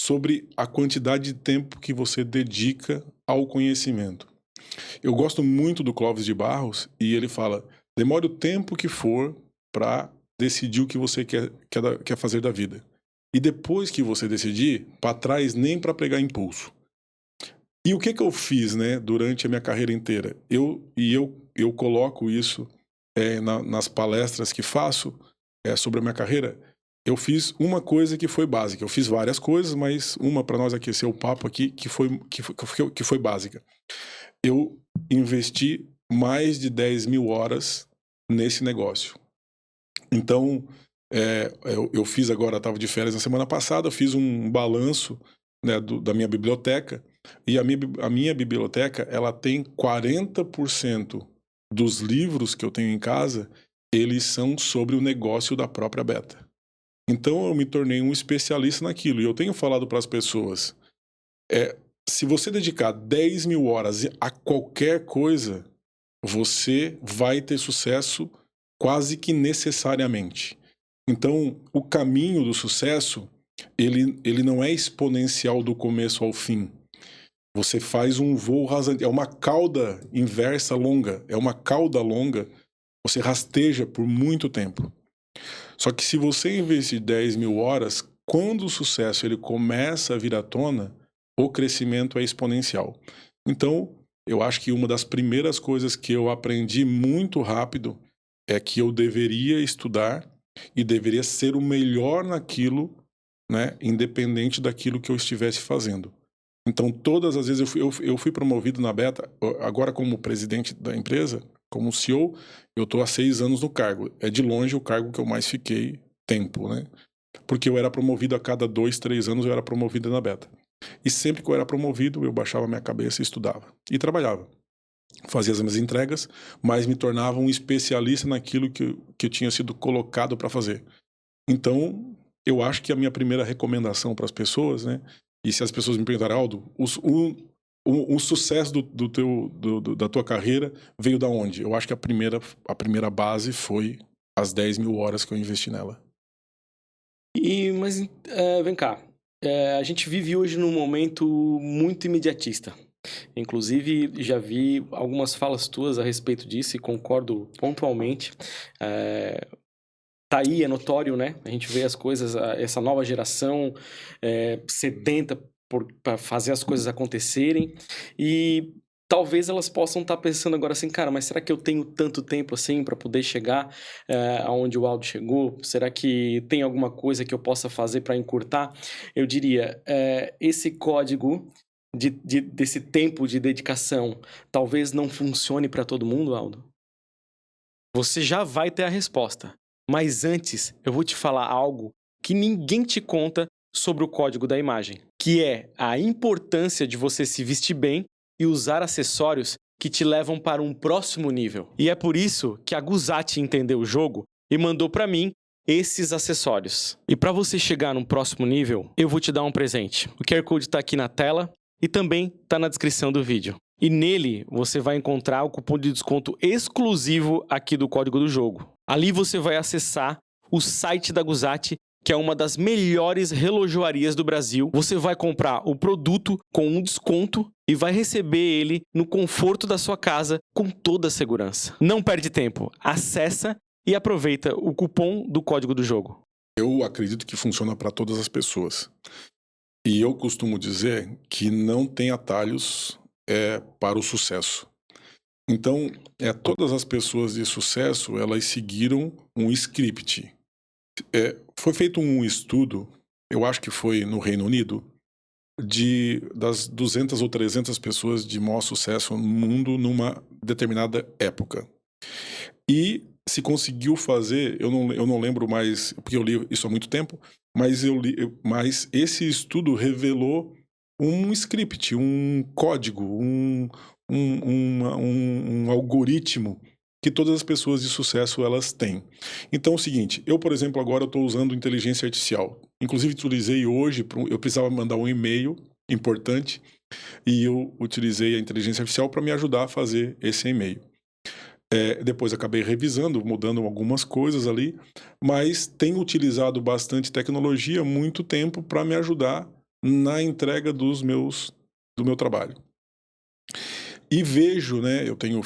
sobre a quantidade de tempo que você dedica ao conhecimento. Eu gosto muito do Clóvis de Barros e ele fala: demore o tempo que for para decidir o que você quer fazer da vida. E depois que você decidir, para trás nem para pegar impulso. E o que eu fiz, né, durante a minha carreira inteira? Eu coloco isso nas palestras que faço sobre a minha carreira. Eu fiz uma coisa que foi básica. Eu fiz várias coisas, mas uma para nós aquecer o papo aqui que foi básica. Eu investi mais de 10 mil horas nesse negócio. Então, eu fiz agora, estava de férias na semana passada, eu fiz um balanço, né, da minha biblioteca, e a minha biblioteca, ela tem 40% dos livros que eu tenho em casa, eles são sobre o negócio da própria Beta. Então eu me tornei um especialista naquilo, e eu tenho falado para as pessoas, se você dedicar 10 mil horas a qualquer coisa, você vai ter sucesso quase que necessariamente. Então, o caminho do sucesso, ele não é exponencial do começo ao fim. Você faz um voo rasante, é uma cauda inversa longa, é uma cauda longa, você rasteja por muito tempo. Só que se você investir 10 mil horas, quando o sucesso ele começa a vir à tona, o crescimento é exponencial. Então, eu acho que uma das primeiras coisas que eu aprendi muito rápido é que eu deveria estudar e deveria ser o melhor naquilo, né, independente daquilo que eu estivesse fazendo. Então, todas as vezes eu fui promovido na Beta, agora como presidente da empresa, como CEO, eu estou há 6 anos no cargo. É de longe o cargo que eu mais fiquei tempo, né? Porque eu era promovido a cada 2, 3 anos, eu era promovido na Beta. E sempre que eu era promovido, eu baixava minha cabeça e estudava. E trabalhava. Fazia as minhas entregas, mas me tornava um especialista naquilo que eu tinha sido colocado para fazer. Então, eu acho que a minha primeira recomendação para as pessoas, né? E se as pessoas me perguntarem, Aldo, o sucesso da tua carreira veio da onde? Eu acho que a primeira base foi as 10 mil horas que eu investi nela. Mas vem cá, a gente vive hoje num momento muito imediatista. Inclusive, já vi algumas falas tuas a respeito disso e concordo pontualmente. Tá aí, é notório, né? A gente vê as coisas, essa nova geração sedenta para fazer as coisas acontecerem. E talvez elas possam estar pensando agora assim, cara, mas será que eu tenho tanto tempo assim para poder chegar aonde o Aldo chegou? Será que tem alguma coisa que eu possa fazer para encurtar? Eu diria, esse código desse tempo de dedicação talvez não funcione para todo mundo, Aldo? Você já vai ter a resposta. Mas antes, eu vou te falar algo que ninguém te conta sobre o código da imagem, que é a importância de você se vestir bem e usar acessórios que te levam para um próximo nível. E é por isso que a Guzatti entendeu o jogo e mandou para mim esses acessórios. E para você chegar num próximo nível, eu vou te dar um presente. O QR Code está aqui na tela e também está na descrição do vídeo. E nele você vai encontrar o cupom de desconto exclusivo aqui do código do jogo. Ali você vai acessar o site da Guzatti, que é uma das melhores relojoarias do Brasil. Você vai comprar o produto com um desconto e vai receber ele no conforto da sua casa com toda a segurança. Não perde tempo, acessa e aproveita o cupom do código do jogo. Eu acredito que funciona para todas as pessoas. E eu costumo dizer que não tem atalhos para o sucesso. Então, todas as pessoas de sucesso, elas seguiram um script. Foi feito um estudo, eu acho que foi no Reino Unido, das 200 ou 300 pessoas de maior sucesso no mundo numa determinada época. E se conseguiu fazer, eu não lembro mais, porque eu li isso há muito tempo, mas esse estudo revelou um script, um código, um algoritmo que todas as pessoas de sucesso elas têm. Então é o seguinte, eu, por exemplo, agora estou usando inteligência artificial. Inclusive, utilizei hoje, eu precisava mandar um e-mail importante e eu utilizei a inteligência artificial para me ajudar a fazer esse e-mail. Depois acabei revisando, mudando algumas coisas ali, mas tenho utilizado bastante tecnologia há muito tempo para me ajudar na entrega do meu trabalho. E vejo, né, eu tenho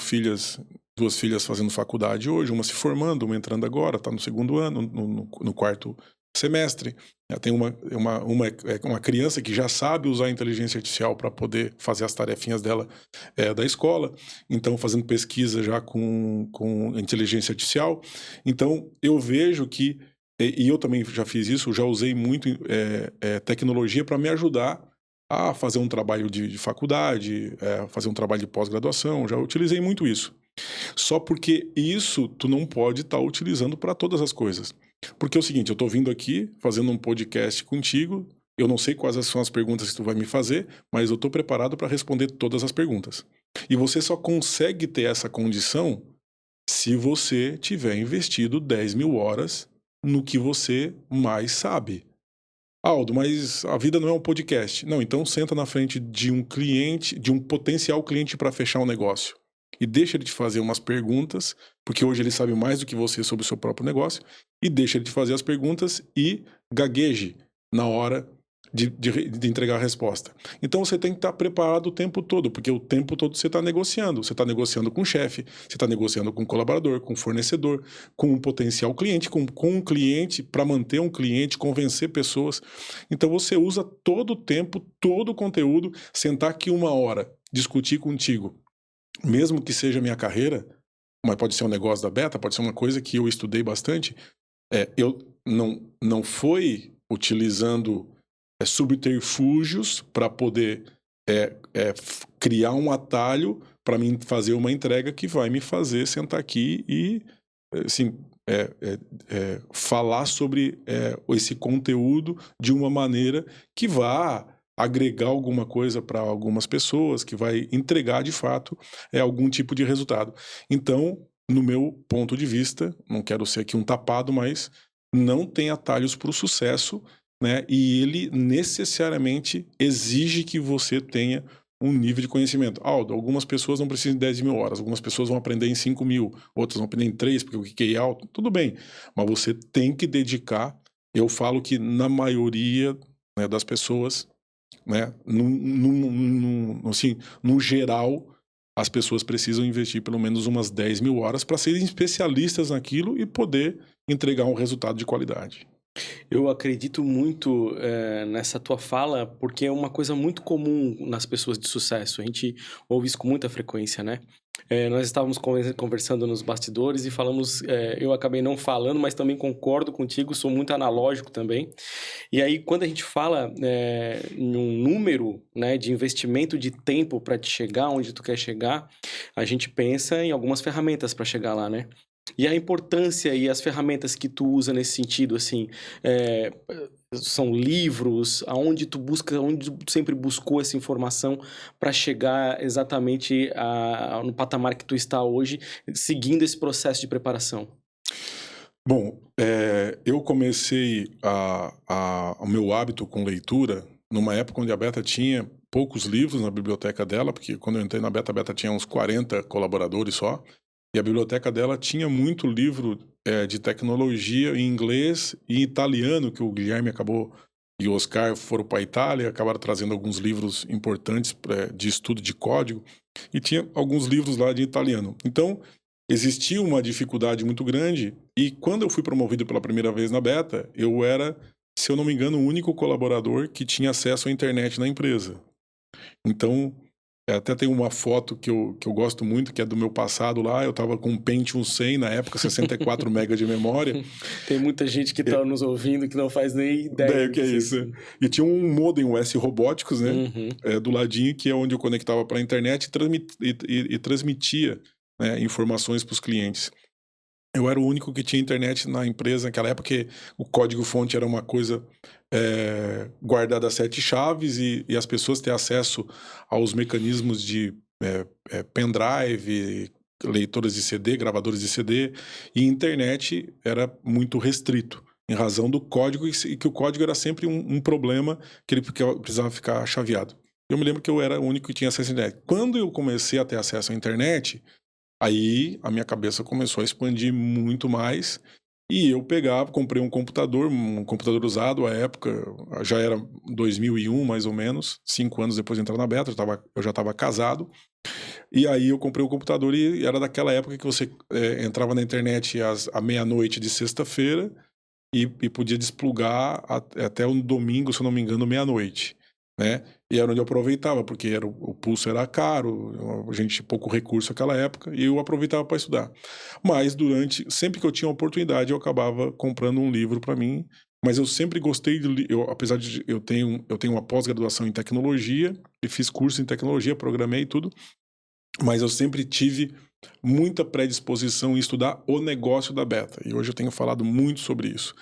duas filhas fazendo faculdade hoje, uma se formando, uma entrando agora, está no segundo ano, no quarto semestre. Tem uma criança que já sabe usar a inteligência artificial para poder fazer as tarefinhas dela da escola, então fazendo pesquisa já com inteligência artificial. Então eu vejo que, e eu também já fiz isso, já usei muito tecnologia para me ajudar a fazer um trabalho de faculdade, fazer um trabalho de pós-graduação, já utilizei muito isso. Só porque isso tu não pode estar utilizando para todas as coisas. Porque é o seguinte, eu estou vindo aqui, fazendo um podcast contigo, eu não sei quais são as perguntas que tu vai me fazer, mas eu estou preparado para responder todas as perguntas. E você só consegue ter essa condição se você tiver investido 10 mil horas no que você mais sabe. Aldo, mas a vida não é um podcast. Não, então senta na frente de um cliente, de um potencial cliente para fechar um negócio. E deixa ele te fazer umas perguntas, porque hoje ele sabe mais do que você sobre o seu próprio negócio, e deixa ele te fazer as perguntas e gagueje na hora de entregar a resposta. Então você tem que estar preparado o tempo todo, porque o tempo todo você está negociando. Você está negociando com o chefe, você está negociando com o colaborador, com o fornecedor, com um potencial cliente, com um cliente, para manter um cliente, convencer pessoas. Então você usa todo o tempo, todo o conteúdo, sentar aqui uma hora, discutir contigo, mesmo que seja minha carreira, mas pode ser um negócio da Beta, pode ser uma coisa que eu estudei bastante, eu não foi utilizando subterfúgios para poder criar um atalho para mim fazer uma entrega que vai me fazer sentar aqui e assim, falar sobre esse conteúdo de uma maneira que vá agregar alguma coisa para algumas pessoas, que vai entregar de fato algum tipo de resultado. Então, no meu ponto de vista, não quero ser aqui um tapado, mas não tem atalhos para o sucesso, né? E ele necessariamente exige que você tenha um nível de conhecimento. Aldo, algumas pessoas não precisam de 10 mil horas, algumas pessoas vão aprender em 5 mil, outras vão aprender em 3, porque o QI é alto, tudo bem, mas você tem que dedicar. Eu falo que na maioria, né, das pessoas, né, assim, no geral, as pessoas precisam investir pelo menos umas 10 mil horas para serem especialistas naquilo e poder entregar um resultado de qualidade. Eu acredito muito nessa tua fala, porque é uma coisa muito comum nas pessoas de sucesso. A gente ouve isso com muita frequência, né? Nós estávamos conversando nos bastidores e falamos, eu acabei não falando, mas também concordo contigo, sou muito analógico também. E aí, quando a gente fala em um número, né, de investimento de tempo para te chegar onde tu quer chegar, a gente pensa em algumas ferramentas para chegar lá, né? E a importância e as ferramentas que tu usa nesse sentido, assim, são livros, onde tu sempre buscou essa informação para chegar exatamente no patamar que tu está hoje, seguindo esse processo de preparação? Bom, eu comecei o meu hábito com leitura numa época onde a Beta tinha poucos livros na biblioteca dela, porque quando eu entrei na Beta, a Beta tinha uns 40 colaboradores só, e a biblioteca dela tinha muito livro de tecnologia em inglês e italiano, que o Guilherme acabou e o Oscar foram para a Itália, acabaram trazendo alguns livros importantes de estudo de código, e tinha alguns livros lá de italiano. Então, existia uma dificuldade muito grande, e quando eu fui promovido pela primeira vez na Beta, eu era, se eu não me engano, o único colaborador que tinha acesso à internet na empresa. Então, até tem uma foto que eu gosto muito, que é do meu passado lá, eu estava com um Pentium 100 na época, 64 MB de memória. Tem muita gente que está nos ouvindo que não faz nem ideia do que é isso. E tinha um modem, um S Robóticos, né, do ladinho, que é onde eu conectava para a internet e transmitia, né, informações para os clientes. Eu era o único que tinha internet na empresa naquela época, porque o código-fonte era uma coisa guardada a 7 chaves e as pessoas ter acesso aos mecanismos de pendrive, leitoras de CD, gravadores de CD, e internet era muito restrito, em razão do código, e que o código era sempre um problema que ele precisava ficar chaveado. Eu me lembro que eu era o único que tinha acesso à internet. Quando eu comecei a ter acesso à internet, aí a minha cabeça começou a expandir muito mais, E eu comprei um computador usado à época, já era 2001 mais ou menos, 5 anos depois de entrar na Beta, eu já estava casado. E aí eu comprei um computador e era daquela época que você entrava na internet à meia-noite de sexta-feira e podia desplugar até um domingo, se eu não me engano, meia-noite, né? E era onde eu aproveitava, porque o pulso era caro, a gente tinha pouco recurso naquela época, e eu aproveitava para estudar. Mas sempre que eu tinha oportunidade, eu acabava comprando um livro para mim. Mas eu sempre gostei apesar de eu tenho uma pós-graduação em tecnologia, e fiz curso em tecnologia, programei e tudo, mas eu sempre tive muita predisposição em estudar o negócio da Beta, e hoje eu tenho falado muito sobre isso,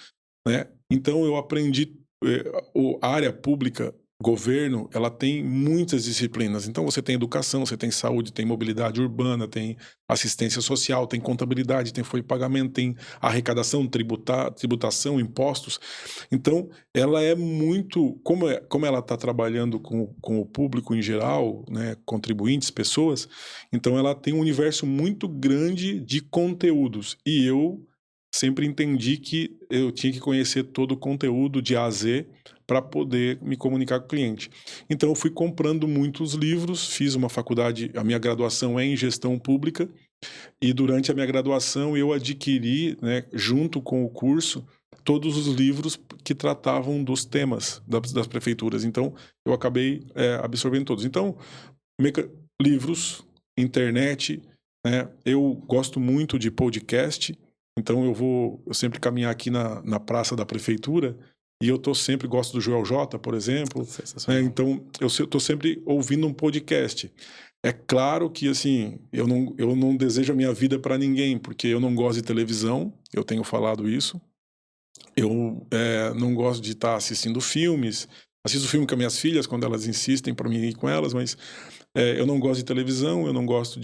né? Então eu aprendi, a área pública, governo, ela tem muitas disciplinas. Então você tem educação, você tem saúde, tem mobilidade urbana, tem assistência social, tem contabilidade, tem folha de pagamento, tem arrecadação, tributação, impostos. Então ela é muito, como ela está trabalhando com o público em geral, né, contribuintes, pessoas, então ela tem um universo muito grande de conteúdos, e eu sempre entendi que eu tinha que conhecer todo o conteúdo de A a Z para poder me comunicar com o cliente. Então eu fui comprando muitos livros, fiz uma faculdade, a minha graduação é em gestão pública, e durante a minha graduação eu adquiri, né, junto com o curso, todos os livros que tratavam dos temas das prefeituras. Então eu acabei absorvendo todos. Então, livros, internet, né? Eu gosto muito de podcast, então eu sempre caminhar aqui na praça da prefeitura, e eu sempre gosto do Joel J, por exemplo, né? Então eu estou sempre ouvindo um podcast. É claro que, assim, eu não desejo a minha vida para ninguém, porque eu não gosto de televisão, eu tenho falado isso. Eu não gosto de estar assistindo filmes. Assisto filme com as minhas filhas quando elas insistem para mim ir com elas, mas eu não gosto de televisão, eu não gosto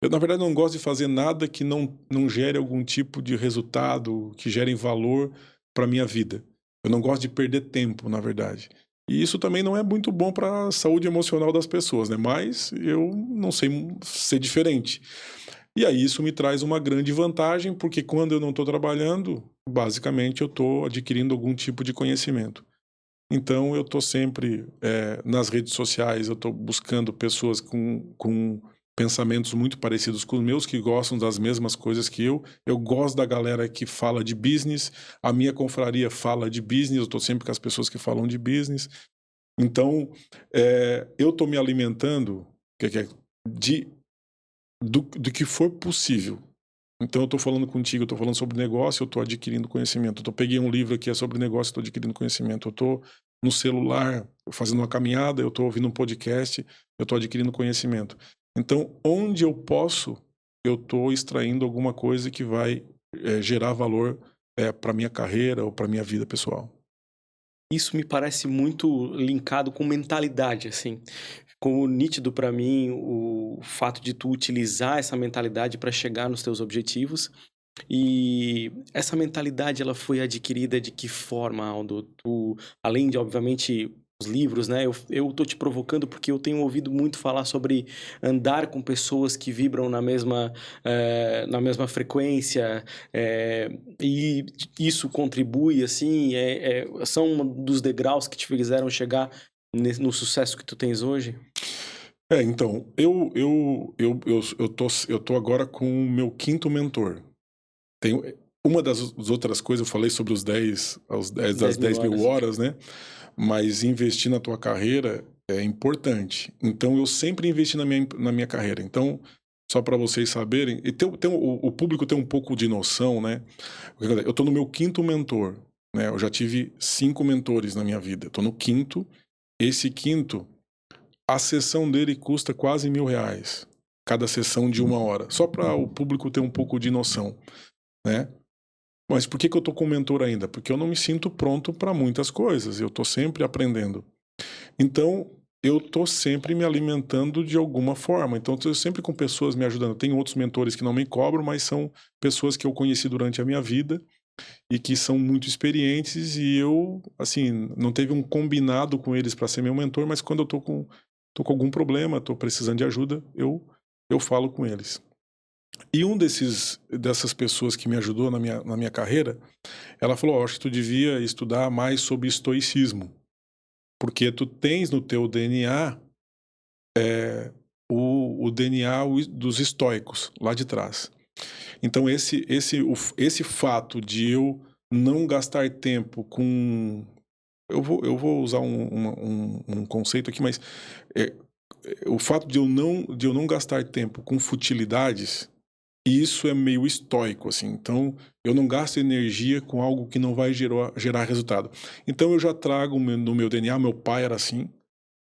eu, na verdade, não gosto de fazer nada que não gere algum tipo de resultado, que gere valor para minha vida. Eu não gosto de perder tempo, na verdade. E isso também não é muito bom para a saúde emocional das pessoas, né? Mas eu não sei ser diferente. E aí isso me traz uma grande vantagem, porque quando eu não estou trabalhando, basicamente eu estou adquirindo algum tipo de conhecimento. Então eu estou sempre nas redes sociais, eu estou buscando pessoas com pensamentos muito parecidos com os meus, que gostam das mesmas coisas que eu. Eu gosto da galera que fala de business, a minha confraria fala de business, eu estou sempre com as pessoas que falam de business. Então eu estou me alimentando do que for possível. Então eu estou falando contigo, eu estou falando sobre negócio, eu estou adquirindo conhecimento. Eu peguei um livro aqui sobre negócio, estou adquirindo conhecimento. Eu estou no celular fazendo uma caminhada, eu estou ouvindo um podcast, eu estou adquirindo conhecimento. Então, onde eu posso, eu estou extraindo alguma coisa que vai gerar valor para minha carreira ou para minha vida pessoal. Isso me parece muito linkado com mentalidade, assim. Ficou nítido para mim o fato de tu utilizar essa mentalidade para chegar nos teus objetivos. E essa mentalidade, ela foi adquirida de que forma, Aldo? Tu, além de, obviamente, os livros, né? Eu tô te provocando porque eu tenho ouvido muito falar sobre andar com pessoas que vibram na mesma frequência, e isso contribui, assim, são um dos degraus que te fizeram chegar no sucesso que tu tens hoje? Então, eu tô agora com o meu 5º mentor. Tenho uma das outras coisas, eu falei sobre as 10 mil horas, né? Mas investir na tua carreira é importante. Então, eu sempre investi na minha carreira. Então, só para vocês saberem, e o público tem um pouco de noção, né? Eu estou no meu 5º mentor, né? Eu já tive 5 mentores na minha vida. Estou no 5º. Esse 5º, a sessão dele custa quase R$1.000. Cada sessão de 1 hora. Só para o público ter um pouco de noção, né? Mas por que eu estou com mentor ainda? Porque eu não me sinto pronto para muitas coisas, eu estou sempre aprendendo. Então, eu estou sempre me alimentando de alguma forma. Então, estou sempre com pessoas me ajudando. Tem outros mentores que não me cobram, mas são pessoas que eu conheci durante a minha vida e que são muito experientes, e eu, assim, não teve um combinado com eles para ser meu mentor, mas quando eu estou com algum problema, estou precisando de ajuda, eu falo com eles. E dessas pessoas que me ajudou na minha carreira, ela falou, acho que tu devia estudar mais sobre estoicismo, porque tu tens no teu DNA o DNA dos estoicos, lá de trás. Então esse fato de eu não gastar tempo com... Eu vou usar um conceito aqui, mas o fato de eu não gastar tempo com futilidades, isso é meio estoico, assim. Então, eu não gasto energia com algo que não vai gerar resultado. Então, eu já trago no meu DNA, meu pai era assim,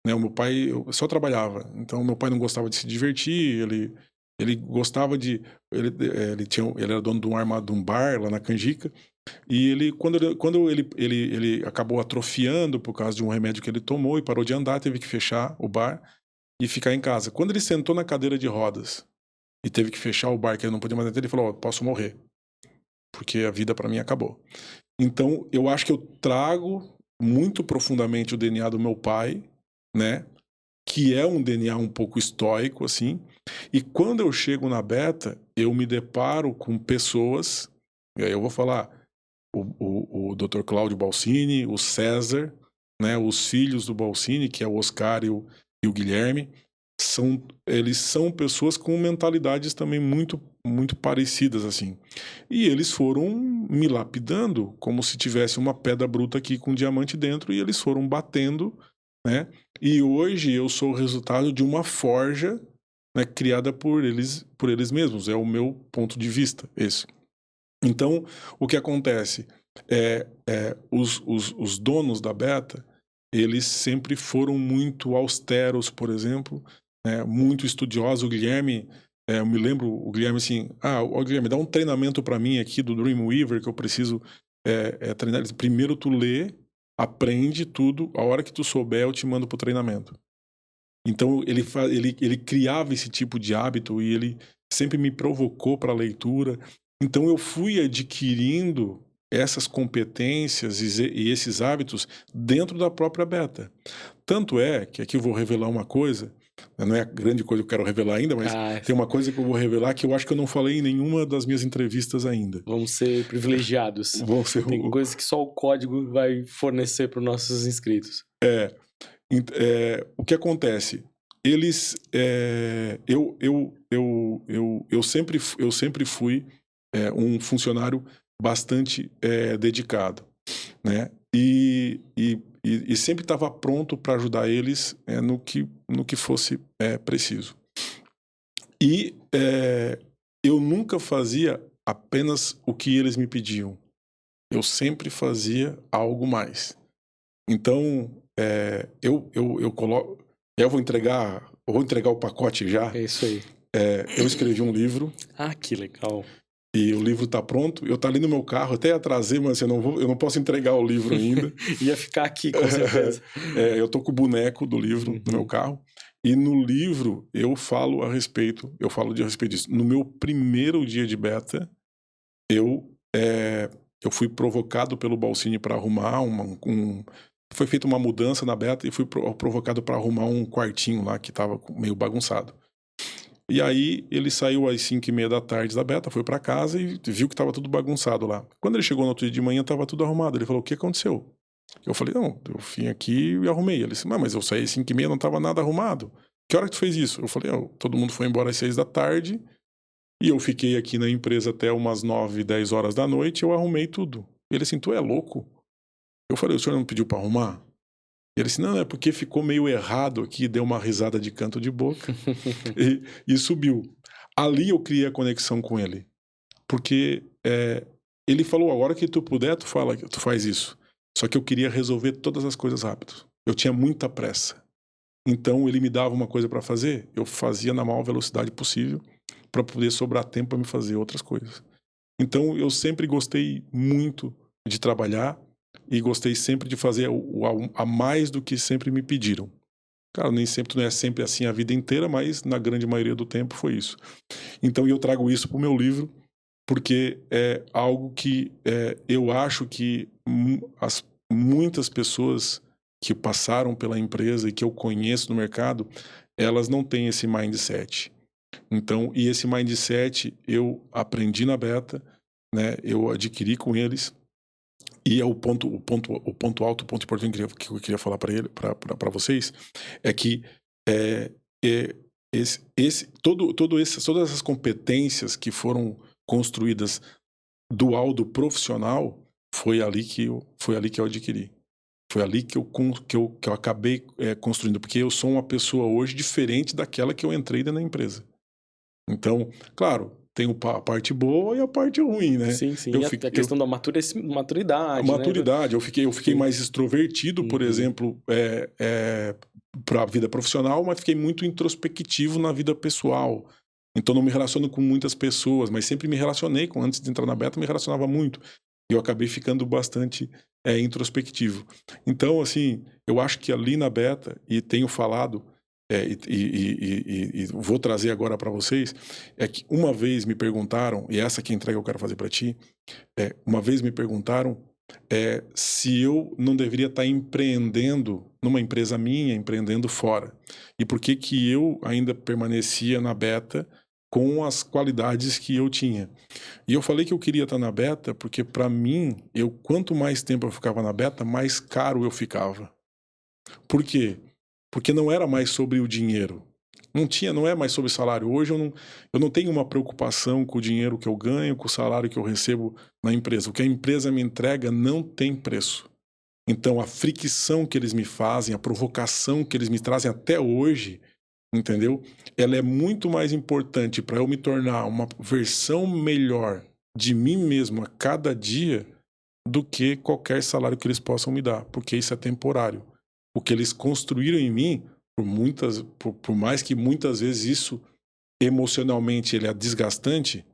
né? O meu pai só trabalhava. Então, meu pai não gostava de se divertir, ele gostava de... Ele era dono de um bar lá na Canjica, e quando ele acabou atrofiando por causa de um remédio que ele tomou e parou de andar, teve que fechar o bar e ficar em casa. Quando ele sentou na cadeira de rodas e teve que fechar o bar, que ele não podia mais entrar, ele falou, posso morrer, porque a vida para mim acabou. Então, eu acho que eu trago muito profundamente o DNA do meu pai, né? Que é um DNA um pouco estoico, assim. E quando eu chego na Beta, eu me deparo com pessoas, e aí eu vou falar o Dr. Cláudio Balsini, o César, né? Os filhos do Balsini, que é o Oscar e o Guilherme, eles são pessoas com mentalidades também muito parecidas, assim. E eles foram me lapidando como se tivesse uma pedra bruta aqui com um diamante dentro, e eles foram batendo, né? E hoje eu sou o resultado de uma forja, né, criada por eles mesmos. É o meu ponto de vista, esse. Então, o que acontece os donos da Beta, eles sempre foram muito austeros, por exemplo, muito estudiosos. O Guilherme, eu me lembro, o Guilherme assim, Guilherme, dá um treinamento para mim aqui do Dreamweaver, que eu preciso treinar. Primeiro tu lê, aprende tudo, a hora que tu souber eu te mando pro treinamento. Então ele criava esse tipo de hábito e ele sempre me provocou para a leitura. Então eu fui adquirindo essas competências e esses hábitos dentro da própria Beta. Tanto é que aqui eu vou revelar uma coisa, não é a grande coisa que eu quero revelar ainda, mas tem uma coisa que eu vou revelar que eu acho que eu não falei em nenhuma das minhas entrevistas ainda. Vamos ser privilegiados. Tem coisas que só o código vai fornecer para os nossos inscritos. O que acontece? Eles, eu sempre fui um funcionário bastante dedicado, né? E sempre estava pronto para ajudar eles no que fosse preciso. E eu nunca fazia apenas o que eles me pediam. Eu sempre fazia algo mais. Então, eu coloco... Eu vou entregar o pacote já. É isso aí. Eu escrevi um livro. Ah, que legal. E o livro tá pronto. Eu tá ali no meu carro, até ia trazer, mas eu não posso entregar o livro ainda. Ia ficar aqui, com certeza. Eu tô com o boneco do livro no meu carro. E no livro eu falo a respeito disso. No meu primeiro dia de beta, eu fui provocado pelo Balsini para arrumar foi feita uma mudança na beta e fui provocado para arrumar um quartinho lá que estava meio bagunçado. E aí ele saiu às 5:30 da tarde da beta, foi para casa e viu que estava tudo bagunçado lá. Quando ele chegou no outro dia de manhã, estava tudo arrumado. Ele falou, o que aconteceu? Eu falei, não, eu vim aqui e arrumei. Ele disse, mas eu saí às 5:30, não estava nada arrumado. Que hora que tu fez isso? Eu falei, todo mundo foi embora às 6 da tarde e eu fiquei aqui na empresa até umas 9, 10 horas da noite e eu arrumei tudo. Ele assim, tu é louco? Eu falei, o senhor não pediu para arrumar? Ele disse, não, é porque ficou meio errado aqui, deu uma risada de canto de boca e subiu. Ali eu criei a conexão com ele, porque ele falou, a hora que tu puder, tu faz isso. Só que eu queria resolver todas as coisas rápido. Eu tinha muita pressa. Então ele me dava uma coisa para fazer, eu fazia na maior velocidade possível para poder sobrar tempo para me fazer outras coisas. Então eu sempre gostei muito de trabalhar e gostei sempre de fazer a mais do que sempre me pediram. Claro, nem sempre, não é sempre assim a vida inteira, mas na grande maioria do tempo foi isso. Então eu trago isso para o meu livro, porque é algo que eu acho que muitas pessoas que passaram pela empresa e que eu conheço no mercado, elas não têm esse mindset. Então, e esse mindset eu aprendi na Beta, né? Eu adquiri com eles. E é o ponto alto, o ponto importante que eu queria falar para vocês, é que todas essas competências que foram construídas do profissional, foi ali que eu adquiri. Foi ali que eu acabei construindo, porque eu sou uma pessoa hoje diferente daquela que eu entrei dentro da empresa. Então, claro, tem a parte boa e a parte ruim, né? Sim. A questão da maturidade. A maturidade. Né? Eu fiquei mais extrovertido, por exemplo, para a vida profissional, mas fiquei muito introspectivo na vida pessoal. Então, não me relaciono com muitas pessoas, mas sempre me relacionei antes de entrar na Beta, me relacionava muito. E eu acabei ficando bastante introspectivo. Então, assim, eu acho que ali na Beta, e tenho falado, e vou trazer agora para vocês, é que uma vez me perguntaram, e essa que é a entrega eu quero fazer para ti, uma vez me perguntaram se eu não deveria estar empreendendo numa empresa minha, empreendendo fora. E por que que eu ainda permanecia na Beta com as qualidades que eu tinha. E eu falei que eu queria estar na Beta porque, para mim, quanto mais tempo eu ficava na Beta, mais caro eu ficava. Por quê? Porque não era mais sobre o dinheiro. Não é mais sobre salário. Hoje eu não tenho uma preocupação com o dinheiro que eu ganho, com o salário que eu recebo na empresa. O que a empresa me entrega não tem preço. Então, a fricção que eles me fazem, a provocação que eles me trazem até hoje, entendeu? Ela é muito mais importante para eu me tornar uma versão melhor de mim mesmo a cada dia do que qualquer salário que eles possam me dar, porque isso é temporário. O que eles construíram em mim, por mais que muitas vezes isso emocionalmente ele é desgastante,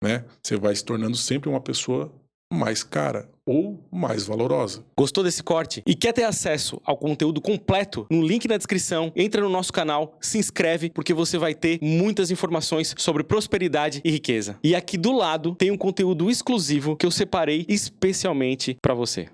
né? Você vai se tornando sempre uma pessoa mais cara ou mais valorosa. Gostou desse corte? E quer ter acesso ao conteúdo completo? No link na descrição, entra no nosso canal, se inscreve, porque você vai ter muitas informações sobre prosperidade e riqueza. E aqui do lado tem um conteúdo exclusivo que eu separei especialmente para você.